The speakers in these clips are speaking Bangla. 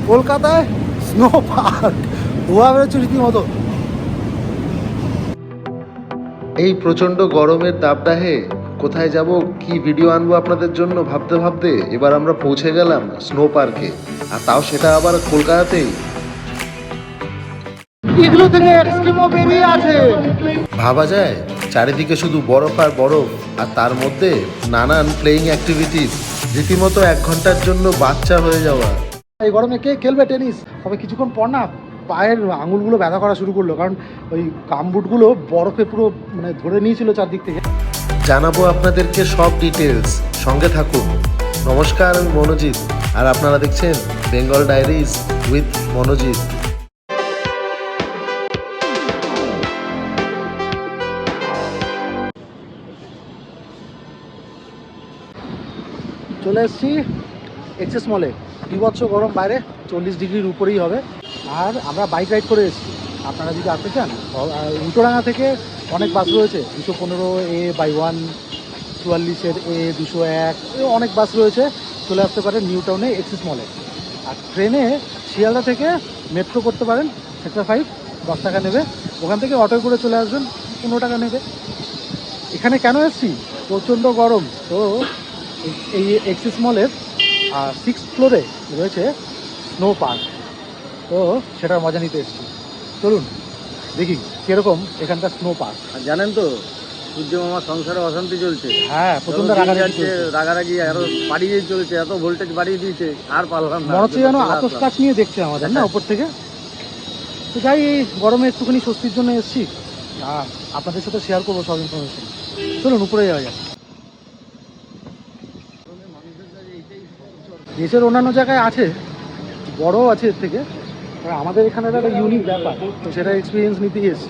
কলকাতায় স্নো পার্ক ধোয়া বেরোচ্ছে রীতিমতো। এই প্রচণ্ড গরমের দাবদাহে কোথায় যাব, কি ভিডিও আনবো আপনাদের জন্য ভাবতে ভাবতে এবার আমরা পৌঁছে গেলাম স্নো পার্কে, আর তাও সেটা আবার কলকাতাতেই। এগুলো থেকে এক্সট্রিমও বেরিয়ে আছে। ভাবা যায় চারিদিকে শুধু বরফ আর বরফ, আর তার মধ্যে নানান প্লেয়িং অ্যাক্টিভিটিস, রীতিমতো 1 ঘন্টার জন্য বাচ্চা হয়ে যাওয়া। এই গরমে কে খেলবে টেনিস? তবে কিছুক্ষণ পর না পায়ের আঙুলগুলো ব্যথা করা শুরু করলো, কারণ ওই গামবুটগুলো বরফে পুরো মানে ধরে নিয়েছিল চারদিক থেকে। জানাবো আপনাদেরকে সব ডিটেলস, সঙ্গে থাকুন। নমস্কার, আমি মনোজিৎ, আর আপনারা দেখছেন বেঙ্গল ডায়েরিজ উইথ মনোজিৎ। চলে এসেছি এক্সেস মলে। বিভৎস গরম, বাইরে 40 ডিগ্রির উপরেই হবে। আর আমরা বাইক রাইড করে এসেছি। আপনারা যদি আসতে চান, উল্টোডাঙ্গা থেকে অনেক বাস রয়েছে, 215A/1, 44A, 201, অনেক বাস রয়েছে। চলে আসতে পারেন নিউ টাউনে এক্সেস মলে। আর ট্রেনে শিয়ালদা থেকে মেট্রো করতে পারেন, সেক্টর 5, 10 টাকা নেবে। ওখান থেকে অটোয় করে চলে আসবেন, 15 টাকা নেবে। এখানে কেন এসেছি? প্রচণ্ড গরম। তো এই এক্সিস মলের 6th ফ্লোরে রয়েছে স্নো পার্ক, তো সেটার মজা নিতে এসেছি। চলুন দেখি কীরকম এখানকার স্নো পার্ক। আর জানেন তো সূর্য মামার সংসারে অশান্তি চলছে। হ্যাঁ, প্রচণ্ড রাগারাগি আরো বাড়িয়ে চলছে, এত ভোল্টেজ বাড়িয়ে দিয়েছে আর পারলাম না। মনে হচ্ছে যেন আতস কাজ নিয়ে দেখছে আমাদের না উপর থেকে। তো যাই, এই গরমে একটুখানি স্বস্তির জন্য এসেছি, আপনাদের সাথে শেয়ার করবো সব ইনফরমেশন। চলুন উপরে যাওয়া যাক। দেশের অন্যান্য জায়গায় আছে, বড় আছে এর থেকে, আমাদের এখানে একটা ইউনিক ব্যাপার, তো সেটা এক্সপিরিয়েন্স নিতেই এসেছি।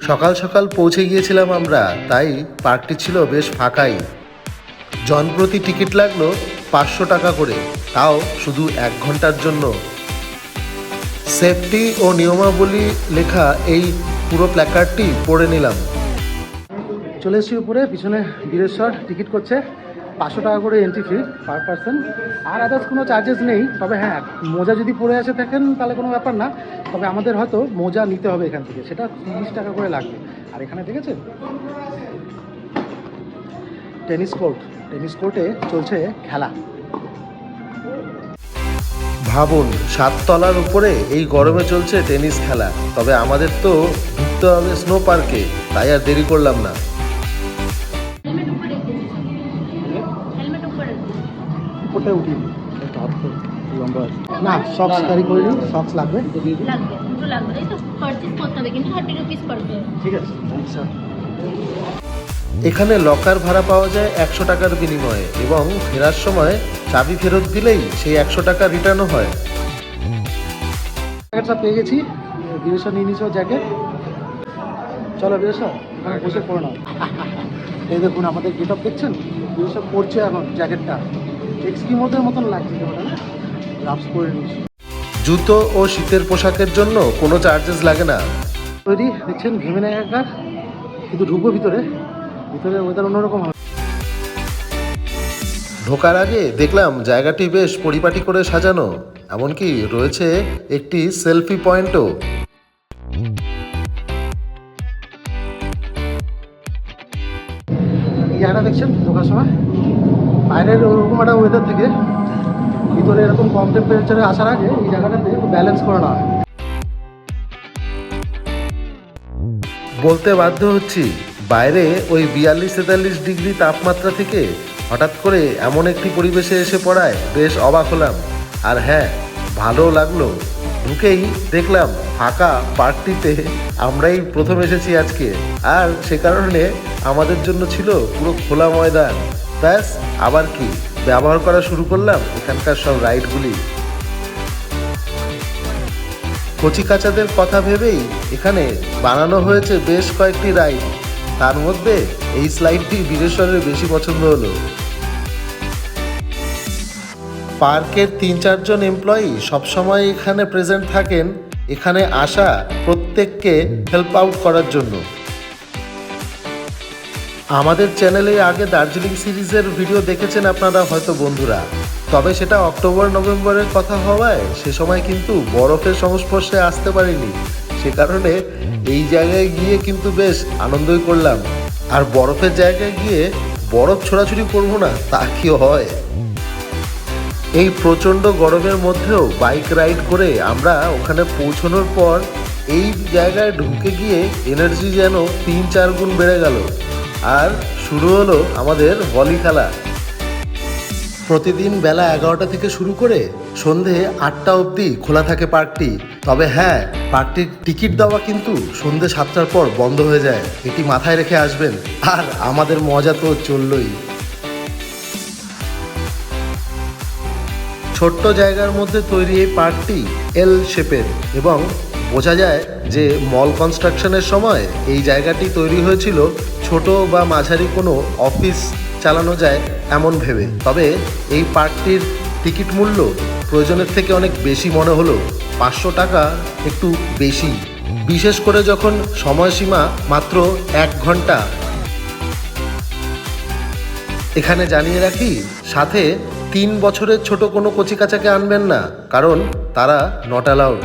সকাল সকাল পৌঁছে গিয়েছিলাম আমরা, তাই পার্কটি ছিল বেশ ফাঁকাই। জনপ্রতি টিকিট লাগলো 500 টাকা করে, তাও শুধু 1 ঘন্টার জন্য। সেফটি ও নিয়মাবলী লেখা এই পুরো প্ল্যাকার্ডটি পড়ে নিলাম। চলে এসেছি উপরে, পিছনে বীরেশ্বর টিকিট করছে 500 টাকা করে এন্ট্রি ফি পার পারসন। আর আদার্স কোনো চার্জেস নেই। তবে হ্যাঁ, মোজা যদি পরে আসে থাকেন তাহলে কোনো ব্যাপার না, তবে আমাদের হয়তো মোজা নিতে হবে এখান থেকে, সেটা 30 টাকা করে লাগবে। আর এখানে দেখেছেন টেনিস কোর্ট, টেনিস কোর্টে চলছে খেলা। ভাবুন, 7 তলার উপরে এই গরমে চলছে টেনিস খেলা। তবে আমাদের তো ঢুকতে হবে স্নো পার্কে, তাই আর দেরি করলাম না। উপরটা উঠি না, সক্স ক্যারি করে নিন, সক্স লাগবে। ঠিক আছে, আচ্ছা। এখানে লকার ভাড়া পাওয়া যায় 100 টাকার বিনিময়ে, এবং ফেরার সময় চাবি ফেরত দিলেই সেই 100 টাকা রিটার্নও হয়। জ্যাকেটটা পেয়ে গেছি, বীরেশ্বর নিয়ে নিয়েছে জ্যাকেট। চলো বীরেশ্বর, এখানে বসে পড়ে নাও। এই দেখুন আমাদের গেট আপ দেখছেন, বীরেশ্বর পড়ছে এখন জ্যাকেটটা, এক্সকিমোদের মতন লাগছে, রাফস করে নিয়েছি। জুতো ও শীতের পোশাকের জন্য কোনো চার্জেস লাগে না। তৈরি দেখছেন, ঘেমে নেয় একাকার, কিন্তু ঢুকবো ভিতরে, ভিতরে ওয়েদার অন্যরকম হবে। ঢোকার আগে দেখলাম জায়গাটি বেশ পরিপাটি করে সাজানো, এমনকি রয়েছে একটি সেলফি পয়েন্টও। জায়গাটা দেখছেন ঢোকার সময়, বাইরের ওরকম একটা ওয়েদার থেকে ভিতরে এরকম কম টেম্পারেচারে আসার আগে এই জায়গাটাতে একটু ব্যালেন্স করে নেওয়া হয়। বলতে বাধ্য হচ্ছি, বাইরে ওই 42-43 ডিগ্রি তাপমাত্রা থেকে হঠাৎ করে এমন একটি পরিবেশে এসে পড়ায় বেশ অবাক হলাম। আর হ্যাঁ, ভালো লাগলো। ঢুকেই দেখলাম ফাঁকা পার্কটিতে আমরাই প্রথম এসেছি আজকে, আর সে কারণে আমাদের জন্য ছিল পুরো খোলা ময়দান। ব্যাস, আবার কি, ব্যবহার করা শুরু করলাম এখানকার সব রাইডগুলি। কচিকাচাদের কথা ভেবেই এখানে বানানো হয়েছে বেশ কয়েকটি রাইড, তার মধ্যে এই স্লাইডটি বীরেশ্বরের বেশি পছন্দ হলো। পার্কের 3-4 জন এমপ্লয়ি সবসময় এখানে প্রেজেন্ট থাকেন, এখানে আসা প্রত্যেককে হেল্প আউট করার জন্য। আমাদের চ্যানেলে আগে দার্জিলিং সিরিজের ভিডিও দেখেছেন আপনারা হয়তো বন্ধুরা, তবে সেটা অক্টোবর নভেম্বরের কথা হওয়ায় সে সময় কিন্তু বরফের সংস্পর্শে আসতে পারিনি। সে কারণে এই জায়গায় গিয়ে কিন্তু বেশ আনন্দই করলাম। আর বরফের জায়গায় গিয়ে বরফ ছোড়াছুড়ি করবো না তা কি হয়। এই প্রচণ্ড গরমের মধ্যেও বাইক রাইড করে আমরা ওখানে পৌঁছানোর পর এই জায়গায় ঢুকে গিয়ে এনার্জি যেন 3-4 গুণ বেড়ে গেল। আর শুরু হলো আমাদের ভলি খেলা। প্রতিদিন বেলা 11টা থেকে শুরু করে সন্ধে 8টা অবধি খোলা থাকে পার্কটি। তবে হ্যাঁ, পার্কটির টিকিট দেওয়া কিন্তু সন্ধে 7টার পর বন্ধ হয়ে যায়, এটি মাথায় রেখে আসবেন। আর আমাদের মজা তো চললই। ছোট্ট জায়গার মধ্যে তৈরি এই পার্কটি এল শেপের এবং বোঝা যায় যে মল কনস্ট্রাকশনের সময় এই জায়গাটি তৈরি হয়েছিল ছোট বা মাঝারি কোনো অফিস চালানো যায় এমন ভেবে। তবে এই পার্কটির টিকিট মূল্য প্রয়োজনের থেকে অনেক বেশি মনে হলো, 500 টাকা একটু বেশি, বিশেষ করে যখন সময়সীমা মাত্র 1 ঘন্টা। এখানে জানিয়ে রাখি, সাথে 3 বছরের ছোট কোনো কচিকাচাকে আনবেন না, কারণ তারা নট অ্যালাউড।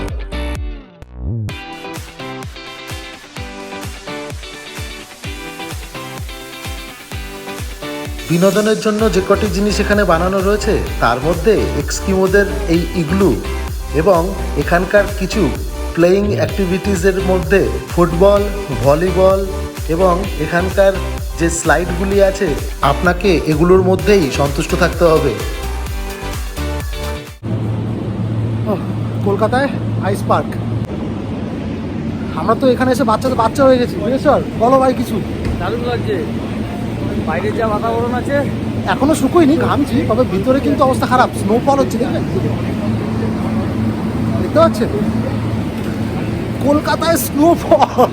বিনোদনের জন্য যে কটি জিনিস এখানে বানানো রয়েছে তার মধ্যে এক্সকিমোদের এই ইগলু এবং এখানকার কিছু প্লেয়িং অ্যাক্টিভিটিসের মধ্যে ফুটবল, ভলিবল এবং এখানকার যে স্লাইডগুলি আছে, আপনাকে এগুলোর মধ্যেই সন্তুষ্ট থাকতে হবে। কলকাতায় আইস পার্ক। আমরা তো এখানে এসে বাচ্চা হয়ে গেছি, বুঝেছর? বলো ভাই কিছু। দারুণ লাগছে, বাইরের যা বাতাবরণ আছে। এখনো শুকোয়নি, ঘামছি, তবে ভিতরে কিন্তু অবস্থা খারাপ। স্নোফল হচ্ছে, দেখবেন, দেখতে পাচ্ছেন কলকাতায় স্নোফল।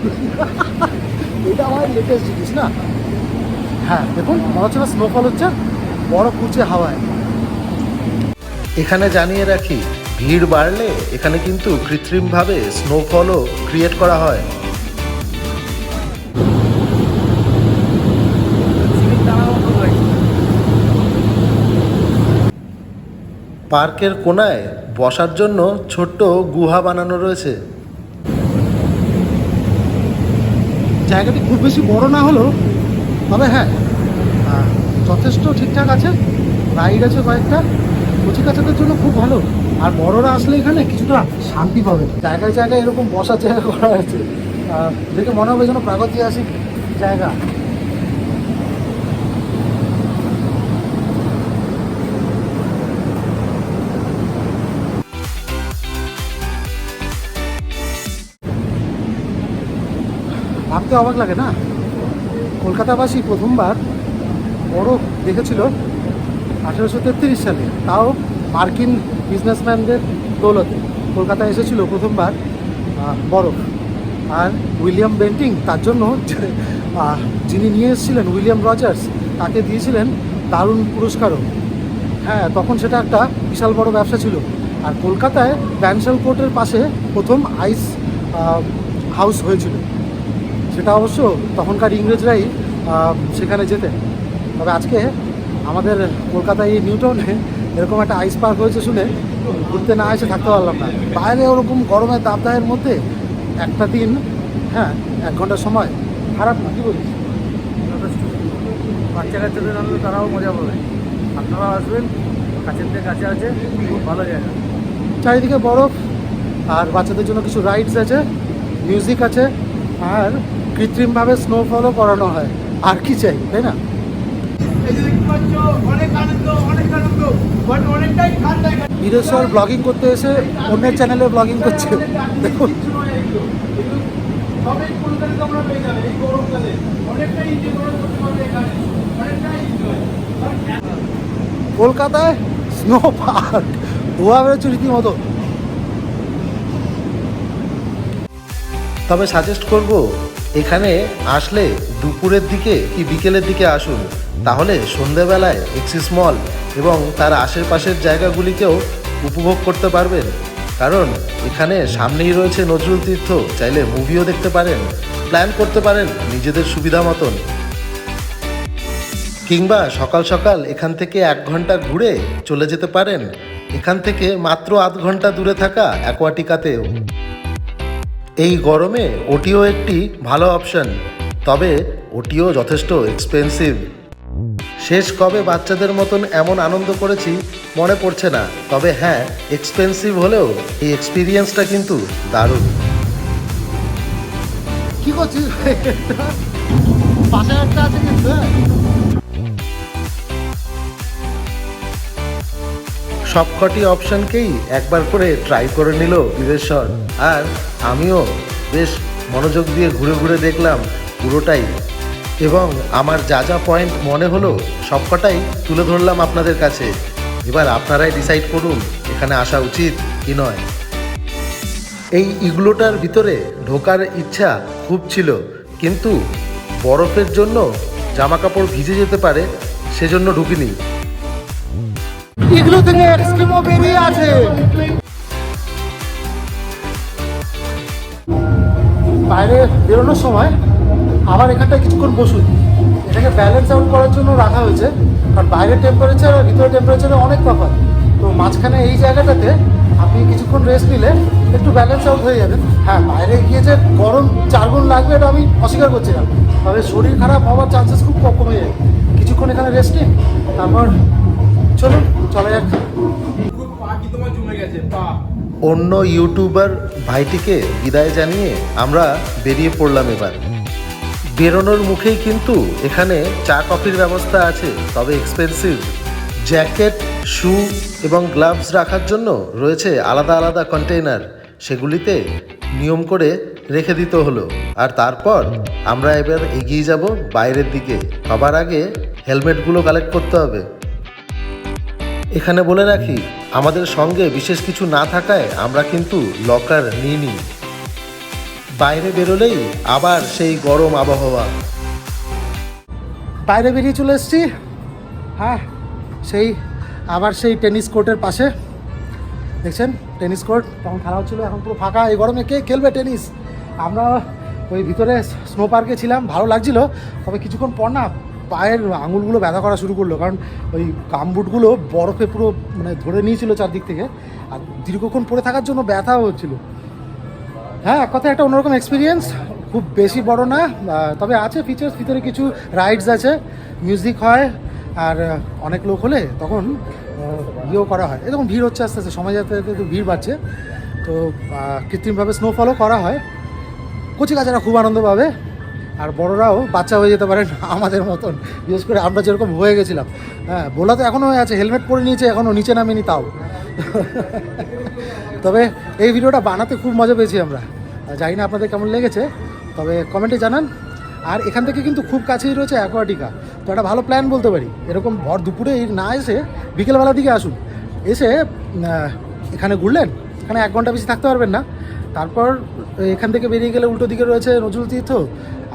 এটা আমার লেটেস্ট জিনিস না? হ্যাঁ, দেখুন মনে হচ্ছে না স্নোফল হচ্ছে, বড় কুচে হাওয়ায়। এখানে জানিয়ে রাখি, ভিড় বাড়লে এখানে কিন্তু কৃত্রিমভাবে স্নোফলও ক্রিয়েট করা হয়। পার্কের কোনায় বসার জন্য ছোট্ট গুহা বানানো রয়েছে। জায়গাটি খুব বেশি বড় না হলেও, তবে হ্যাঁ যথেষ্ট ঠিকঠাক আছে। রাইড আছে কয়েকটা, কচিকাচাদের জন্য খুব ভালো। আর বড়রা আসলে এখানে কিছুটা শান্তি পাবে। জায়গায় জায়গায় এরকম বসার জায়গা করা হয়েছে, দেখে মনে হবে যেন প্রাগৈতিহাসিক জায়গা। ভাবতে অবাক লাগে না, কলকাতাবাসী প্রথমবার বরফ দেখেছিল 1833 সালে, তাও মার্কিন বিজনেসম্যানদের দৌলতে কলকাতায় এসেছিল প্রথমবার বরফ। আর উইলিয়াম বেন্টিং তার জন্য যিনি নিয়ে এসেছিলেন, উইলিয়াম রজার্স, তাকে দিয়েছিলেন দারুণ পুরস্কারও। হ্যাঁ, তখন সেটা একটা বিশাল বড় ব্যবসা ছিল। আর কলকাতায় ব্যানসাল কোর্টের পাশে প্রথম আইস হাউস হয়েছিল। সেটা অবশ্য তখনকার ইংরেজরাই সেখানে যেতেন। তবে আজকে আমাদের কলকাতায় এই নিউ টাউনে এরকম একটা আইস পার্ক হয়েছে শুনে ঘুরতে না এসে থাকতে পারলাম না। বাইরে ওরকম গরমের দাবদাহের মধ্যে একটা দিন, হ্যাঁ 1 ঘন্টার সময় খারাপ না, কি বলিস? বাচ্চা কাচ্চাদের আনলে তারাও মজা পাবে। আপনারাও আসবেন, কাছের থেকে কাছে আছে, খুব ভালো জায়গা। চারিদিকে বরফ, আর বাচ্চাদের জন্য কিছু রাইডস আছে, মিউজিক আছে, আর কৃত্রিমভাবে স্নোফলও করানো হয়। আর কি চাই, তাই না? বীরেশ্বর ব্লগিং করতে এসে অন্যের চ্যানেলে ব্লগিং করছে, দেখুন। কলকাতায় স্নো পার্ক, ধোয়া বেরোচ্ছে রীতিমতো। তবে সাজেস্ট করব, এখানে আসলে দুপুরের দিকে কি বিকেলের দিকে আসুন, তাহলে সন্ধেবেলায় এক্সিস মল এবং তার আশেপাশের জায়গাগুলিকেও উপভোগ করতে পারবেন। কারণ এখানে সামনেই রয়েছে নজরুল তীর্থ, চাইলে মুভিও দেখতে পারেন, প্ল্যান করতে পারেন নিজেদের সুবিধা মতন। কিংবা সকাল সকাল এখান থেকে 1 ঘন্টা ঘুরে চলে যেতে পারেন এখান থেকে মাত্র আধ ঘন্টা দূরে থাকা অ্যাকোয়াটিকাতেও। এই গরমে ওটিও একটি ভালো অপশন, তবে ওটিও যথেষ্ট এক্সপেন্সিভ। শেষ কবে বাচ্চাদের মতন এমন আনন্দ করেছি মনে পড়ছে না, তবে হ্যাঁ এক্সপেন্সিভ হলেও এই এক্সপিরিয়েন্সটা কিন্তু দারুণ। কি করছিস? পাশে একটা আছে কিন্তু। সবকটি অপশনকেই একবার করে ট্রাই করে নিল বীরেশ্বর, আর আমিও বেশ মনোযোগ দিয়ে ঘুরে ঘুরে দেখলাম পুরোটাই, এবং আমার যা যা পয়েন্ট মনে হলো সবকটাই তুলে ধরলাম আপনাদের কাছে। এবার আপনারাই ডিসাইড করুন এখানে আসা উচিত কি নয়। এই ইগলোটার ভিতরে ঢোকার ইচ্ছা খুব ছিল, কিন্তু বরফের জন্য জামা কাপড় ভিজে যেতে পারে, সেজন্য ঢুকিনি। এগুলো থেকে এক্সট্রিমও বেরিয়ে আছে। বাইরে বেরোনোর সময় আবার এখানটা কিছুক্ষণ বসুন, এটাকে ব্যালেন্স আউট করার জন্য রাখা হয়েছে, কারণ বাইরের টেম্পারেচার আর ভিতরের টেম্পারেচারে অনেক তফাৎ। তো মাঝখানে এই জায়গাটাতে আপনি কিছুক্ষণ রেস্ট নিলে একটু ব্যালেন্স আউট হয়ে যাবেন। হ্যাঁ, বাইরে গিয়ে যে গরম 4 গুণ লাগবে এটা আমি অস্বীকার করছি না, তবে শরীর খারাপ হওয়ার চান্সেস খুব কমে যায়। কিছুক্ষণ এখানে রেস্ট নিন, তারপর চলুন চলে যাক। অন্য ইউটিউবার ভাইটিকে বিদায় জানিয়ে আমরা বেরিয়ে পড়লাম। এবার বেরোনোর মুখেই কিন্তু এখানে চা কফির ব্যবস্থা আছে, তবে এক্সপেন্সিভ। জ্যাকেট, শু এবং গ্লাভস রাখার জন্য রয়েছে আলাদা আলাদা কন্টেইনার, সেগুলিতে নিয়ম করে রেখে দিতে হলো। আর তারপর আমরা এবার এগিয়ে যাব বাইরের দিকে। সবার আগে হেলমেটগুলো কালেক্ট করতে হবে। এখানে বলে রাখি, আমাদের সঙ্গে বিশেষ কিছু না থাকায় আমরা কিন্তু লকার নিইনি। বাইরে বেরোলেই আবার সেই গরম আবহাওয়া। বাইরে বেরিয়ে চলে এসেছি। হ্যাঁ, সেই টেনিস কোর্টের পাশে দেখছেন, টেনিস কোর্ট তখন খেলা হচ্ছিলো, এখন পুরো ফাঁকা। এই গরমে কে খেলবে টেনিস? আমরা ওই ভিতরে স্নো পার্কে ছিলাম, ভালো লাগছিল, তবে কিছুক্ষণ পর না পায়ের আঙুলগুলো ব্যথা করা শুরু করলো, কারণ ওই গামবুটগুলো বরফে পুরো মানে ধরে নিয়েছিল চারদিক থেকে, আর দীর্ঘক্ষণ পরে থাকার জন্য ব্যথাও হচ্ছিল। হ্যাঁ, এক কথায় একটা অন্যরকম এক্সপিরিয়েন্স, খুব বেশি বড় না, তবে আছে ফিচার্স। ভিতরে কিছু রাইডস আছে, মিউজিক হয়, আর অনেক লোক হলে তখন ইয়েও করা হয়। এরকম ভিড় হচ্ছে আস্তে আস্তে, সময় যেতে যেতে ভিড় বাড়ছে, তো কৃত্রিমভাবে স্নোফলও করা হয়। কচি কাচারা খুব আনন্দ পাবে, আর বড়রাও বাচ্চা হয়ে যেতে পারেন আমাদের মতন, বিশেষ করে আমরা যেরকম হয়ে গেছিলাম। হ্যাঁ, বলা তো এখনও হয়ে আছে, হেলমেট পরে নিয়েছে, এখনও নিচে নামেনি তাও। তবে এই ভিডিওটা বানাতে খুব মজা পেয়েছি আমরা, জানি না আপনাদের কেমন লেগেছে, তবে কমেন্টে জানান। আর এখান থেকে কিন্তু খুব কাছেই রয়েছে অ্যাকোয়াটিকা, তো একটা ভালো প্ল্যান বলতে পারি। এরকম ভর দুপুরে না এসে বিকেলবেলার দিকে আসুন, এসে এখানে ঘুরলেন, এখানে 1 ঘন্টা বেশি থাকতে পারবেন না। তারপর এখান থেকে বেরিয়ে গেলে উল্টো দিকে রয়েছে নজরুল তীর্থ,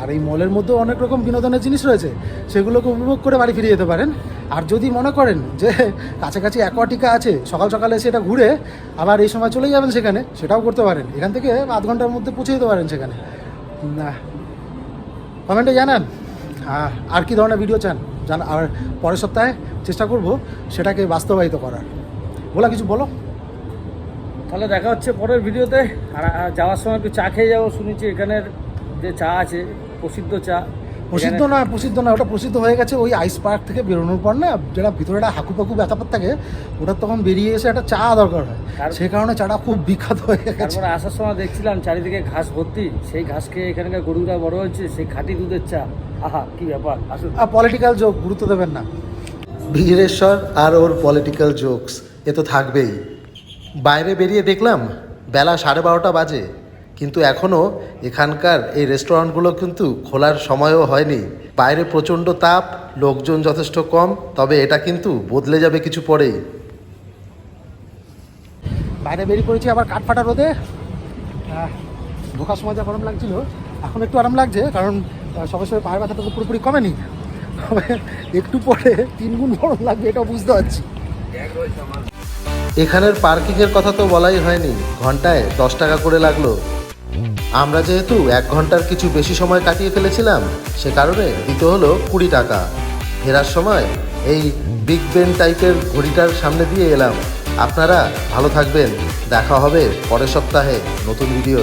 আর এই মলের মধ্যেও অনেক রকম বিনোদনের জিনিস রয়েছে, সেগুলোকে উপভোগ করে বাড়ি ফিরে যেতে পারেন। আর যদি মনে করেন যে কাছাকাছি অ্যাকোয়াটিকা আছে, সকাল সকালে এসে এটা ঘুরে আবার এই সময় চলে যাবেন সেখানে, সেটাও করতে পারেন। এখান থেকে আধ ঘন্টার মধ্যে পৌঁছে যেতে পারেন সেখানে। কমেন্টে জানান আর কি ধরনের ভিডিও চান, আর পরের সপ্তাহে চেষ্টা করব সেটাকে বাস্তবায়িত করার। বলা কিছু বলো। তাহলে দেখা হচ্ছে পরের ভিডিওতে। আর যাওয়ার সময় একটু চা খেয়ে যাবো, শুনেছি এখানের যে চা আছে প্রসিদ্ধ চা। প্রসিদ্ধ না, ওটা প্রসিদ্ধ হয়ে গেছে ওই আইস পার্ক থেকে বেরোনোর পর না, যেটা ভিতরে একটা হাকুপাকু ব্যাপার থাকে, ওটা তখন বেরিয়ে এসে একটা চা দরকার হয়, সেই কারণে চাটা খুব বিখ্যাত হয়ে গেছে। তারপরে আসার সময় দেখছিলাম চারিদিকে ঘাস ভর্তি, সেই ঘাস খেয়ে এখানকার গরুরা বড় হচ্ছে, সেই খাঁটি দুধের চা। আহা, কি ব্যাপার! আসুন। পলিটিক্যাল জোক গুরুত্ব দেবেন না। বীরেশ্বর আর ওর পলিটিক্যাল জোকস এ তো থাকবেই। বাইরে বেরিয়ে দেখলাম বেলা 12:30 বাজে, কিন্তু এখনও এখানকার এই রেস্টুরেন্টগুলো কিন্তু খোলার সময়ও হয়নি। বাইরে প্রচণ্ড তাপ, লোকজন যথেষ্ট কম, তবে এটা কিন্তু বদলে যাবে কিছু পরেই। বাইরে বেরিয়ে পড়েছি আবার কাঠফাটা রোদে। ঢোকার সময় যা গরম লাগছিল, এখন একটু আরাম লাগছে, কারণ সবাই সবাই পায়ের ব্যথাটা তো পুরোপুরি কমেনি, তবে একটু পরে 3 গুণ গরম লাগবে, এটাও বুঝতে পারছি। এখানের পার্কিংয়ের কথা তো বলাই হয়নি, ঘন্টায় 10 টাকা করে লাগলো। আমরা যেহেতু 1 ঘন্টার কিছু বেশি সময় কাটিয়ে ফেলেছিলাম, সে কারণে দিতে হলো 20 টাকা। ফেরার সময় এই বিগ বেন টাইপের ঘড়িটার সামনে দিয়ে এলাম। আপনারা ভালো থাকবেন, দেখা হবে পরের সপ্তাহে নতুন ভিডিও।